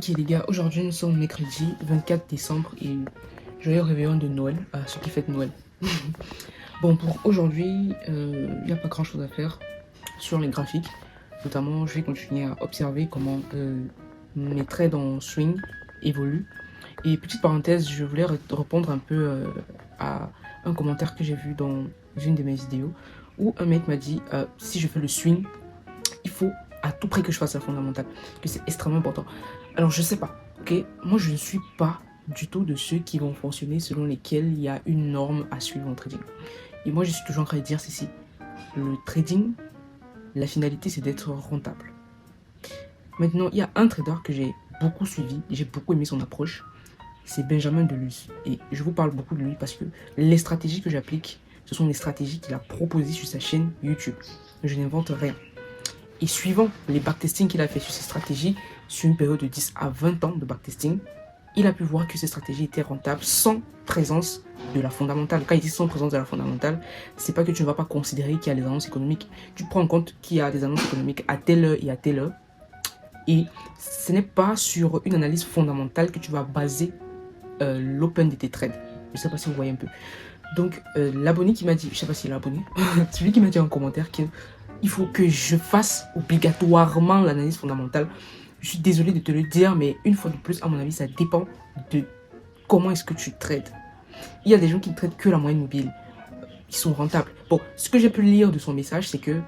Ok les gars, aujourd'hui nous sommes mercredi 24 décembre et joyeux réveillon de Noël à ceux qui fêtent Noël. Bon, pour aujourd'hui, il n'y a pas grand chose à faire sur les graphiques. Notamment, je vais continuer à observer comment mes trades en swing évoluent. Et petite parenthèse, je voulais répondre un peu à un commentaire que j'ai vu dans une de mes vidéos où un mec m'a dit si je fais le swing, il faut à tout prix que je fasse la fondamentale, que c'est extrêmement important. Alors je sais pas, ok, moi je ne suis pas du tout de ceux qui vont fonctionner selon lesquels il y a une norme à suivre en trading. Et moi je suis toujours en train de dire ceci, le trading, la finalité c'est d'être rentable. Maintenant il y a un trader que j'ai beaucoup suivi, j'ai beaucoup aimé son approche, c'est Benjamin Deleuze. Et je vous parle beaucoup de lui parce que les stratégies que j'applique, ce sont les stratégies qu'il a proposées sur sa chaîne YouTube. Je n'invente rien. Et suivant les backtesting qu'il a fait sur ses stratégies, sur une période de 10 à 20 ans de backtesting, il a pu voir que ces stratégies étaient rentables sans présence de la fondamentale. Quand il dit sans présence de la fondamentale, c'est pas que tu ne vas pas considérer qu'il y a des annonces économiques. Tu prends en compte qu'il y a des annonces économiques à telle heure et à telle heure. Et ce n'est pas sur une analyse fondamentale que tu vas baser l'open de tes trades. Je ne sais pas si vous voyez un peu. Donc, l'abonné qui m'a dit, je ne sais pas s'il est abonné, celui qui m'a dit en commentaire qu'il faut que je fasse obligatoirement l'analyse fondamentale. Je suis désolé de te le dire, mais une fois de plus, à mon avis, ça dépend de comment est-ce que tu trades. Il y a des gens qui ne tradent que la moyenne mobile. Ils sont rentables. Bon, ce que j'ai pu lire de son message, c'est que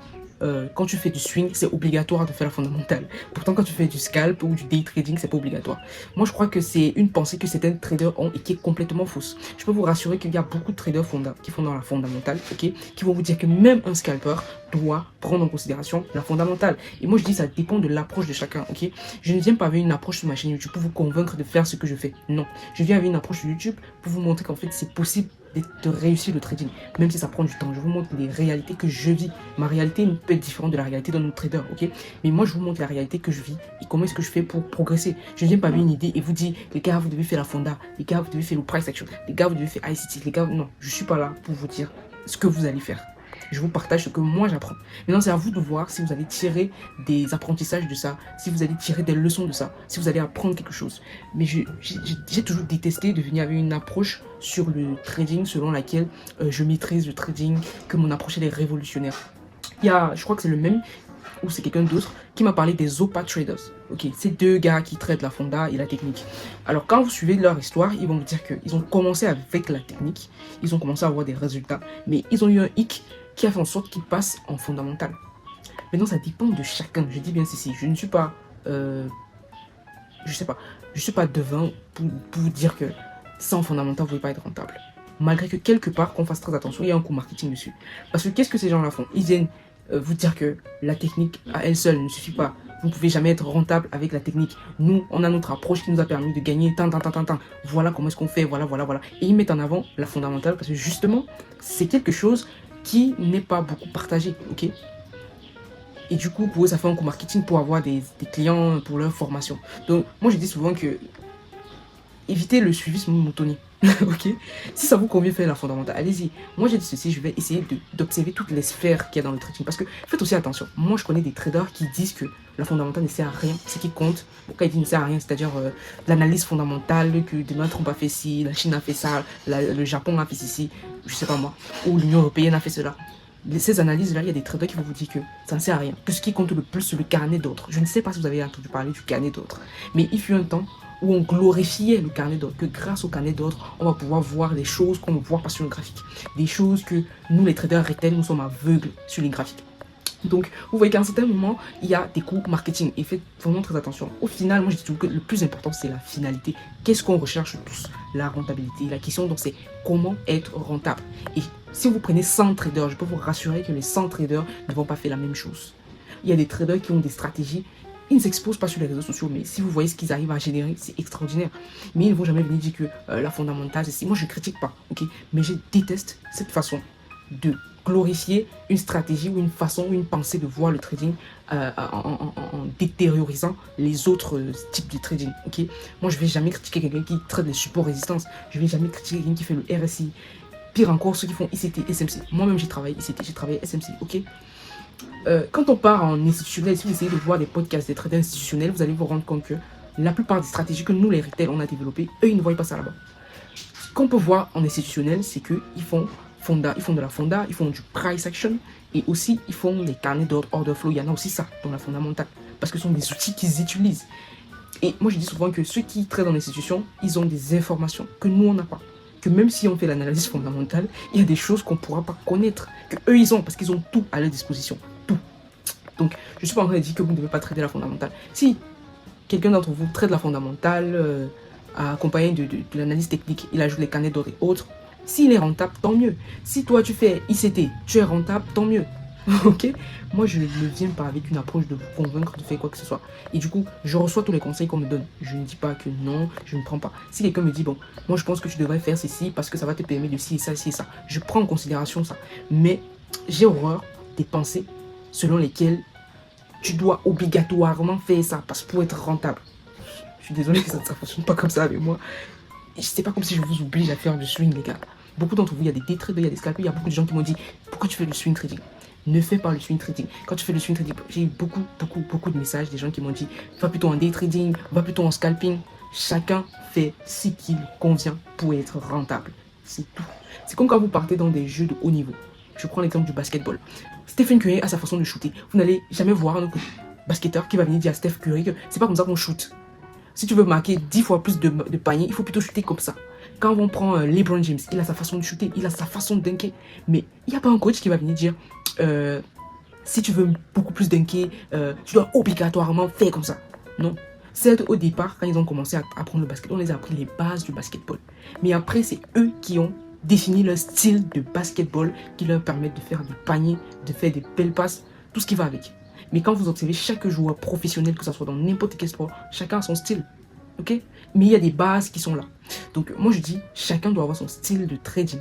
quand tu fais du swing, c'est obligatoire de faire la fondamentale. Pourtant, quand tu fais du scalp ou du day trading, c'est pas obligatoire. Moi, je crois que c'est une pensée que certains traders ont et qui est complètement fausse. Je peux vous rassurer qu'il y a beaucoup de traders qui font dans la fondamentale, ok, qui vont vous dire que même un scalper doit prendre en considération la fondamentale. Et moi, je dis ça dépend de l'approche de chacun, ok. Je ne viens pas avec une approche sur ma chaîne YouTube pour vous convaincre de faire ce que je fais. Non, je viens avec une approche sur YouTube pour vous montrer qu'en fait, c'est possible de réussir le trading, même si ça prend du temps. Je vous montre les réalités que je vis. Ma réalité peut être différente de la réalité d'un autre trader, ok? Mais moi, je vous montre la réalité que je vis et comment est-ce que je fais pour progresser. Je ne viens pas avec une idée et vous dire, les gars, vous devez faire la fonda, les gars, vous devez faire le price action, les gars, vous devez faire ICT, les gars, non, je suis pas là pour vous dire ce que vous allez faire. Je vous partage ce que moi j'apprends. Maintenant, c'est à vous de voir si vous allez tirer des apprentissages de ça, si vous allez tirer des leçons de ça, si vous allez apprendre quelque chose. Mais j'ai toujours détesté de venir avec une approche sur le trading selon laquelle je maîtrise le trading, que mon approche elle est révolutionnaire. Il y a, je crois que c'est le même, ou c'est quelqu'un d'autre, qui m'a parlé des Zopa Traders. Ok, c'est deux gars qui traitent la fonda et la technique. Alors, quand vous suivez leur histoire, ils vont vous dire qu'ils ont commencé avec la technique, ils ont commencé à avoir des résultats, mais ils ont eu un hic qui a fait en sorte qu'ils passent en fondamental. Maintenant, ça dépend de chacun. Je dis bien ceci, je ne suis pas, je sais pas, je suis pas devin pour vous dire que sans fondamental, vous ne pouvez pas être rentable. Malgré que quelque part, qu'on fasse très attention, il y a un coût marketing dessus. Parce que qu'est-ce que ces gens-là font? Ils viennent vous dire que la technique à elle seule ne suffit pas. Vous ne pouvez jamais être rentable avec la technique. Nous, on a notre approche qui nous a permis de gagner tant. Voilà comment est-ce qu'on fait, voilà. Et ils mettent en avant la fondamentale parce que justement, c'est quelque chose qui n'est pas beaucoup partagé, ok? Et du coup, pour eux, ça fait un coup marketing pour avoir des clients pour leur formation. Donc, moi, je dis souvent que évitez le suivisme monotonique. Ok, si ça vous convient faire la fondamentale, allez-y. Moi j'ai dit ceci, je vais essayer d'observer toutes les sphères qu'il y a dans le trading. Parce que faites aussi attention. Moi je connais des traders qui disent que la fondamentale ne sert à rien. Ce qui compte, quand ils disent ne sert à rien, c'est-à-dire l'analyse fondamentale, que Donald Trump a fait ci, la Chine a fait ça, le Japon a fait ceci, je sais pas moi, ou l'Union Européenne a fait cela. Ces analyses-là, il y a des traders qui vont vous dire que ça ne sert à rien. Que ce qui compte le plus, c'est le carnet d'autres. Je ne sais pas si vous avez entendu parler du carnet d'autres. Mais il fut un temps où on glorifiait le carnet d'autres, que grâce au carnet d'autres, on va pouvoir voir des choses qu'on ne voit pas sur le graphique. Des choses que nous, les traders retail, nous sommes aveugles sur les graphiques. Donc, vous voyez qu'à un certain moment, il y a des coûts marketing et faites vraiment très attention. Au final, moi, je dis que le plus important, c'est la finalité. Qu'est-ce qu'on recherche tous? La rentabilité. La question, donc, c'est comment être rentable. Et si vous prenez 100 traders, je peux vous rassurer que les 100 traders ne vont pas faire la même chose. Il y a des traders qui ont des stratégies. Ils ne s'exposent pas sur les réseaux sociaux, mais si vous voyez ce qu'ils arrivent à générer, c'est extraordinaire. Mais ils ne vont jamais venir dire que la fondamentale, c'est... Moi, je ne critique pas, ok? Mais je déteste cette façon de glorifier une stratégie ou une façon ou une pensée de voir le trading en détériorisant les autres types de trading, ok? Moi, je ne vais jamais critiquer quelqu'un qui trade les supports résistance. Je ne vais jamais critiquer quelqu'un qui fait le RSI. Pire encore, ceux qui font ICT, SMC. Moi-même, j'ai travaillé ICT, j'ai travaillé SMC, ok? Quand on part en institutionnel, si vous essayez de voir des podcasts des traders institutionnels, vous allez vous rendre compte que la plupart des stratégies que nous, les retail, on a développées, eux, ils ne voient pas ça là-bas. Ce qu'on peut voir en institutionnel, c'est qu'ils font de la fonda, ils font du price action et aussi ils font les carnets d'ordre, order flow. Il y en a aussi ça dans la fondamentale parce que ce sont des outils qu'ils utilisent. Et moi, je dis souvent que ceux qui traitent dans l'institution, ils ont des informations que nous, on n'a pas. Que même si on fait l'analyse fondamentale, il y a des choses qu'on ne pourra pas connaître, que eux ils ont, parce qu'ils ont tout à leur disposition. Tout. Donc, je ne suis pas en train de dire que vous ne devez pas traiter la fondamentale. Si quelqu'un d'entre vous traite la fondamentale, accompagné de l'analyse technique, il ajoute les carnets d'ordre et autres, s'il est rentable, tant mieux. Si toi tu fais ICT, tu es rentable, tant mieux. Ok, moi je ne viens pas avec une approche de vous convaincre de faire quoi que ce soit. Et du coup, je reçois tous les conseils qu'on me donne. Je ne dis pas que non, je ne prends pas. Si quelqu'un me dit, bon, moi je pense que tu devrais faire ceci parce que ça va te permettre de ci et ça, ci et ça, je prends en considération ça. Mais j'ai horreur des pensées selon lesquelles tu dois obligatoirement faire ça parce que pour être rentable. Je suis désolé, ça ne fonctionne pas comme ça avec moi. C'est pas comme si je vous oblige à faire du swing, les gars. Beaucoup d'entre vous, il y a des day traders, il y a des scalpers, il y a beaucoup de gens qui m'ont dit, pourquoi tu fais du swing trading? Ne fais pas le swing trading. Quand tu fais le swing trading, j'ai eu beaucoup de messages des gens qui m'ont dit, va plutôt en day trading, va plutôt en scalping. Chacun fait ce qu'il convient pour être rentable. C'est tout. C'est comme quand vous partez dans des jeux de haut niveau. Je prends l'exemple du basketball. Stephen Curry a sa façon de shooter. Vous n'allez jamais voir un basketteur qui va venir dire à Steph Curry que c'est pas comme ça qu'on shoot. Si tu veux marquer 10 fois plus de paniers, il faut plutôt shooter comme ça. Quand on prend LeBron James, il a sa façon de shooter, il a sa façon de dunker. Mais il n'y a pas un coach qui va venir dire si tu veux beaucoup plus dunker, tu dois obligatoirement faire comme ça. Non. Certes, au départ, quand ils ont commencé à apprendre le basket, on les a appris les bases du basketball. Mais après, c'est eux qui ont défini leur style de basketball qui leur permettent de faire du panier, de faire des belles passes, tout ce qui va avec. Mais quand vous observez chaque joueur professionnel, que ce soit dans n'importe quel sport, chacun a son style. Ok? Mais il y a des bases qui sont là. Donc moi je dis, chacun doit avoir son style de trading.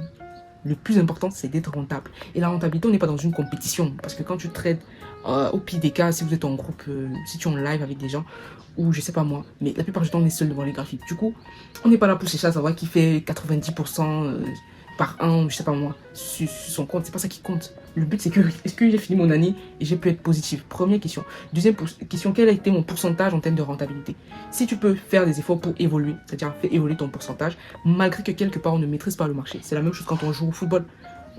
Le plus important, c'est d'être rentable. Et la rentabilité, on n'est pas dans une compétition. Parce que quand tu trades, au pire des cas, si vous êtes en groupe, si tu es en live avec des gens, ou je sais pas moi, mais la plupart du temps, on est seul devant les graphiques. Du coup, on n'est pas là pour chercher à savoir qui fait 90% par an, je sais pas moi, sur son compte. C'est pas ça qui compte. Le but, c'est que, est-ce que j'ai fini mon année et j'ai pu être positif? Première question. Deuxième question, quel a été mon pourcentage en termes de rentabilité? Si tu peux faire des efforts pour évoluer, c'est-à-dire faire évoluer ton pourcentage, malgré que quelque part on ne maîtrise pas le marché. C'est la même chose quand on joue au football.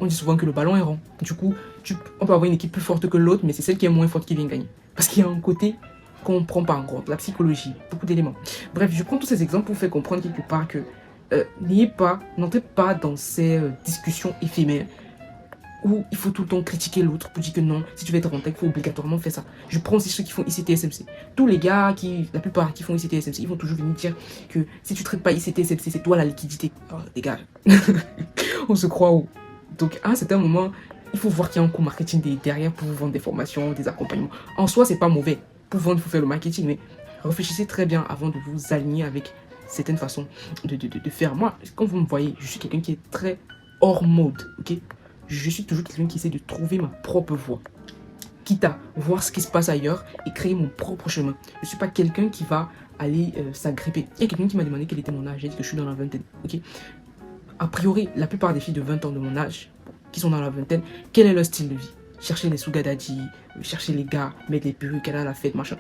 On dit souvent que le ballon est rond. Du coup, on peut avoir une équipe plus forte que l'autre, mais c'est celle qui est moins forte qui vient gagner. Parce qu'il y a un côté qu'on ne prend pas en compte, la psychologie, beaucoup d'éléments. Bref, je prends tous ces exemples pour faire comprendre quelque part que n'entrez pas dans ces discussions éphémères où il faut tout le temps critiquer l'autre pour dire que non, si tu veux être rentable, il faut obligatoirement faire ça. Je prends aussi ceux qui font ICT SMC. Tous les gars, la plupart qui font ICT SMC, ils vont toujours venir dire que si tu ne traites pas ICT SMC, c'est toi la liquidité. Oh, les gars, on se croit où? Donc à un certain moment, il faut voir qu'il y a un coût marketing derrière pour vous vendre des formations, des accompagnements. En soi, c'est pas mauvais. Pour vendre, il faut faire le marketing, mais réfléchissez très bien avant de vous aligner avec certaines façons de faire. Moi, quand vous me voyez, je suis quelqu'un qui est très hors mode, ok? Je suis toujours quelqu'un qui essaie de trouver ma propre voie, quitte à voir ce qui se passe ailleurs et créer mon propre chemin. Je ne suis pas quelqu'un qui va aller s'agripper. Il y a quelqu'un qui m'a demandé quel était mon âge, j'ai dit que je suis dans la vingtaine, ok? A priori, la plupart des filles de 20 ans de mon âge, qui sont dans la vingtaine, quel est leur style de vie? Chercher les sugadadis, chercher les gars, mettre les perruques, aller à la fête, machin.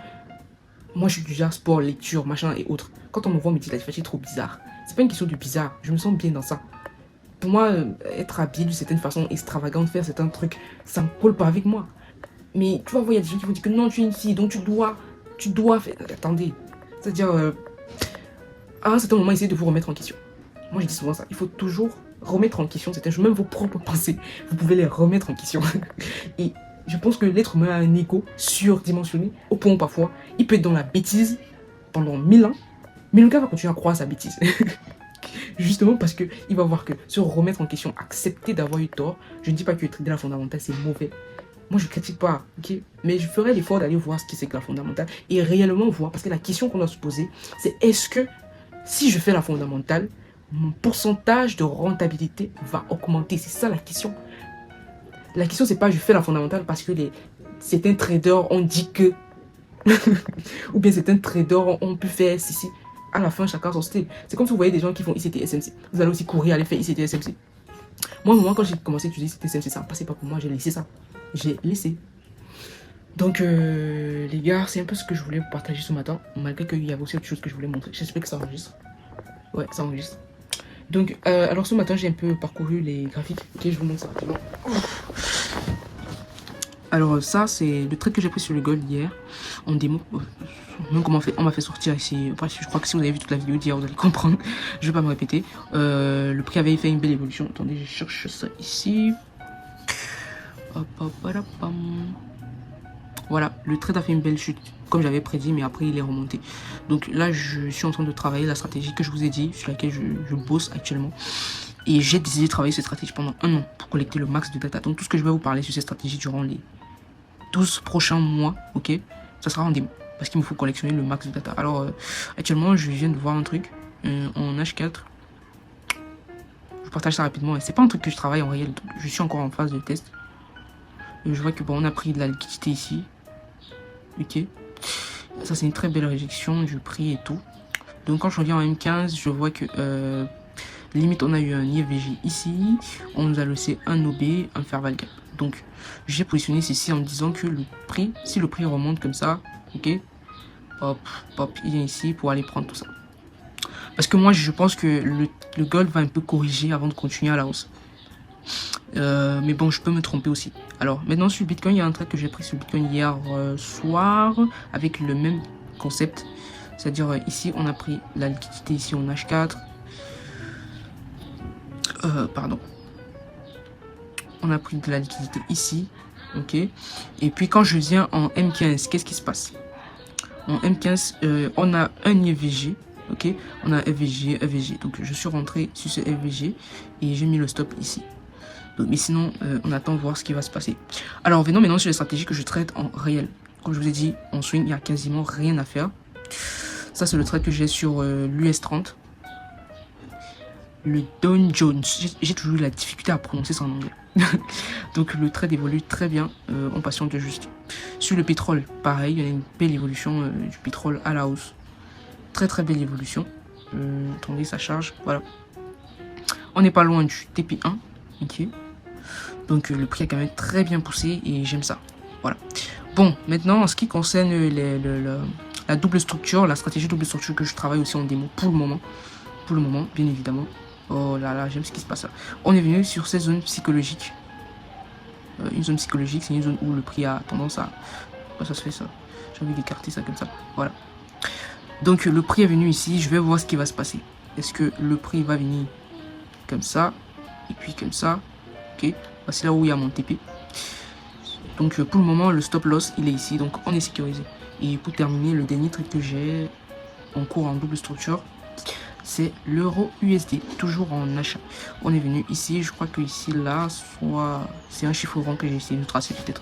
Moi, je suis du genre sport, lecture, machin et autres. Quand on me voit, on me dit, la fête est trop bizarre. C'est pas une question de bizarre, je me sens bien dans ça. Pour moi, être habillé d'une certaine façon, extravagante, faire certains trucs, ça ne colle pas avec moi. Mais tu vas voir, il y a des gens qui vont dire que non, tu es une fille, donc tu dois faire... Attendez, c'est-à-dire, à un certain moment, essayez de vous remettre en question. Moi, je dis souvent ça, il faut toujours remettre en question certaines choses, même vos propres pensées, vous pouvez les remettre en question. Et je pense que l'être humain a un ego surdimensionné, au point où parfois, il peut être dans la bêtise pendant 1000 ans, mais le gars va continuer à croire à sa bêtise. Justement parce qu'il va voir que se remettre en question, accepter d'avoir eu tort, je ne dis pas que trader la fondamentale c'est mauvais. Moi je ne critique pas, ok? Mais je ferai l'effort d'aller voir ce que c'est que la fondamentale et réellement voir, parce que la question qu'on doit se poser, c'est est-ce que si je fais la fondamentale, mon pourcentage de rentabilité va augmenter? C'est ça la question. La question c'est pas je fais la fondamentale parce que certains traders ont dit que ou bien certains traders ont pu faire ceci. À la fin, chacun son style. C'est comme si vous voyez des gens qui font ICT SMC. Vous allez aussi courir aller faire ICT SMC. Moi, au moment quand j'ai commencé à utiliser ICT SMC, ça ne passait pas pour moi. J'ai laissé ça. J'ai laissé. Donc les gars, c'est un peu ce que je voulais vous partager ce matin, malgré qu'il y avait aussi autre chose que je voulais montrer. J'espère que ça enregistre. Ouais, ça enregistre. Donc alors ce matin, j'ai un peu parcouru les graphiques. Ok, je vous montre ça rapidement. Alors ça, c'est le trait que j'ai pris sur le gold hier, en démo. Donc on m'a fait sortir ici. Enfin, je crois que si vous avez vu toute la vidéo d'hier, vous allez comprendre. Je vais pas me répéter. Le prix avait fait une belle évolution. Attendez, je cherche ça ici. Hop, hop, hop, hop. Voilà, le trade a fait une belle chute, comme j'avais prédit, mais après il est remonté. Donc là, je suis en train de travailler la stratégie que je vous ai dit, sur laquelle je bosse actuellement. Et j'ai décidé de travailler cette stratégie pendant 1 an pour collecter le max de data. Donc tout ce que je vais vous parler sur cette stratégie durant les 12 prochains mois, ok, ça sera en démo. Parce qu'il me faut collectionner le max de data. Alors actuellement, je viens de voir un truc en H4. Je partage ça rapidement. C'est pas un truc que je travaille en réel, donc je suis encore en phase de test. Je vois que bon, on a pris de la liquidité ici. Ok, ça c'est une très belle réjection du prix et tout. Donc quand je reviens en M15, je vois que limite on a eu un IFVG ici, on nous a laissé un OB, un fair value gap. Donc j'ai positionné ceci en me disant que le prix, si le prix remonte comme ça, ok, hop, hop, il vient ici pour aller prendre tout ça. Parce que moi je pense que le gold va un peu corriger avant de continuer à la hausse. Mais bon, je peux me tromper aussi. Alors maintenant sur le Bitcoin, il y a un trade que j'ai pris sur le Bitcoin hier soir avec le même concept. C'est-à-dire ici on a pris la liquidité ici en H4. Pardon. On a pris de la liquidité ici. Ok. Et puis quand je viens en M15, qu'est-ce qui se passe? En M15, on a un IFVG. Ok. On a FVG, FVG. Donc je suis rentré sur ce FVG et j'ai mis le stop ici. Donc, mais sinon, on attend voir ce qui va se passer. Alors venons maintenant sur les stratégies que je traite en réel. Comme je vous ai dit, en swing, il n'y a quasiment rien à faire. Ça, c'est le trade que j'ai sur l'US30. Le Dow Jones. J'ai toujours eu la difficulté à prononcer ça en anglais. Donc le trade évolue très bien. On patiente juste. Sur le pétrole, pareil, il y a une belle évolution du pétrole à la hausse. Très très belle évolution. Attendez, ça charge. Voilà. On n'est pas loin du TP1. Ok. Donc le prix a quand même très bien poussé et j'aime ça. Voilà. Bon, maintenant en ce qui concerne la double structure, la stratégie double structure que je travaille aussi en démo pour le moment. Pour le moment, bien évidemment. Oh là là, j'aime ce qui se passe là. On est venu sur cette zone psychologique. Une zone psychologique, c'est une zone où le prix a tendance à... Pourquoi ça se fait ça? J'ai envie d'écarter ça comme ça. Voilà. Donc le prix est venu ici, je vais voir ce qui va se passer. Est-ce que le prix va venir comme ça? Et puis comme ça. Ok. Voici là où il y a mon TP. Donc pour le moment, le stop loss, il est ici. Donc on est sécurisé. Et pour terminer, le dernier trade que j'ai en cours en double structure, c'est l'euro USD, toujours en achat. On est venu ici, je crois que ici, là, soit... C'est un chiffre rond que j'ai essayé de tracer peut-être.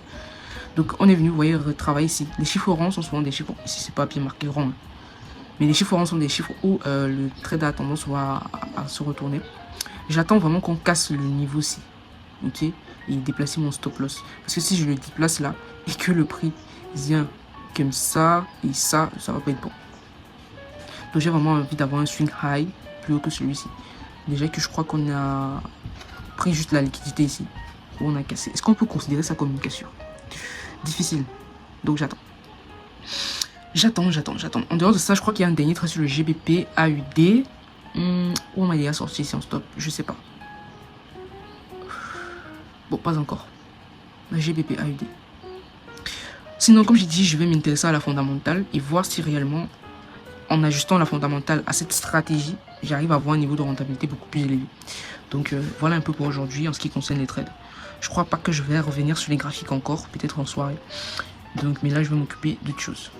Donc on est venu, vous voyez, retravailler ici. Les chiffres ronds sont souvent des chiffres... Ici, c'est pas bien marqué rond. Hein. Mais les chiffres ronds sont des chiffres où le trade a tendance à se retourner. J'attends vraiment qu'on casse le niveau-ci. Ok, et déplacer mon stop loss. Parce que si je le déplace là, et que le prix vient comme ça, et ça va pas être bon. Donc j'ai vraiment envie d'avoir un swing high plus haut que celui-ci. Déjà que je crois qu'on a pris juste la liquidité ici, où on a cassé. Est-ce qu'on peut considérer ça comme une cassure? Difficile. Donc j'attends. J'attends. En dehors de ça, je crois qu'il y a un dernier trait sur le GBP AUD. Où on m'a déjà sorti ici en stop, je sais pas. Bon, pas encore. La GBP AUD. Sinon, comme j'ai dit, je vais m'intéresser à la fondamentale et voir si réellement, en ajustant la fondamentale à cette stratégie, j'arrive à avoir un niveau de rentabilité beaucoup plus élevé. Donc voilà un peu pour aujourd'hui en ce qui concerne les trades. Je crois pas que je vais revenir sur les graphiques encore, peut-être en soirée. Donc, mais là, je vais m'occuper d'autres choses.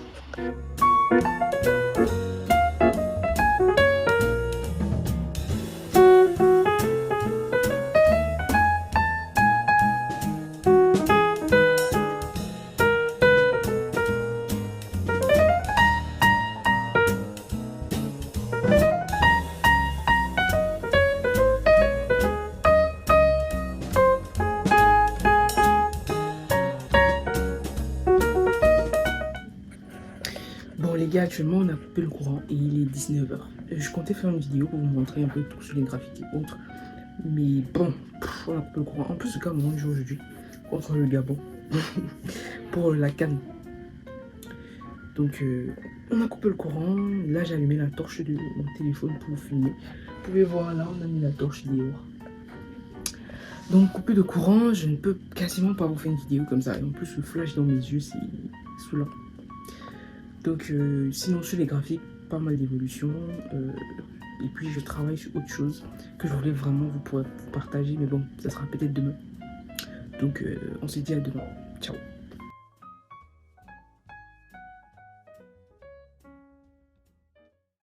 Bon les gars, actuellement on a coupé le courant et il est 19 h. Je comptais faire une vidéo pour vous montrer un peu tout sur les graphiques et autres. Mais bon, on a coupé le courant. En plus le Cameroun joue aujourd'hui contre le Gabon. pour la canne. Donc on a coupé le courant. Là j'ai allumé la torche de mon téléphone pour filmer. Vous pouvez voir là, on a mis la torche dehors. Donc coupé de courant, je ne peux quasiment pas vous faire une vidéo comme ça. Et en plus le flash dans mes yeux c'est saoulant. Donc sinon sur les graphiques, pas mal d'évolution. Et puis je travaille sur autre chose que je voulais vraiment vous partager. Mais bon, ça sera peut-être demain. Donc on se dit à demain. Ciao.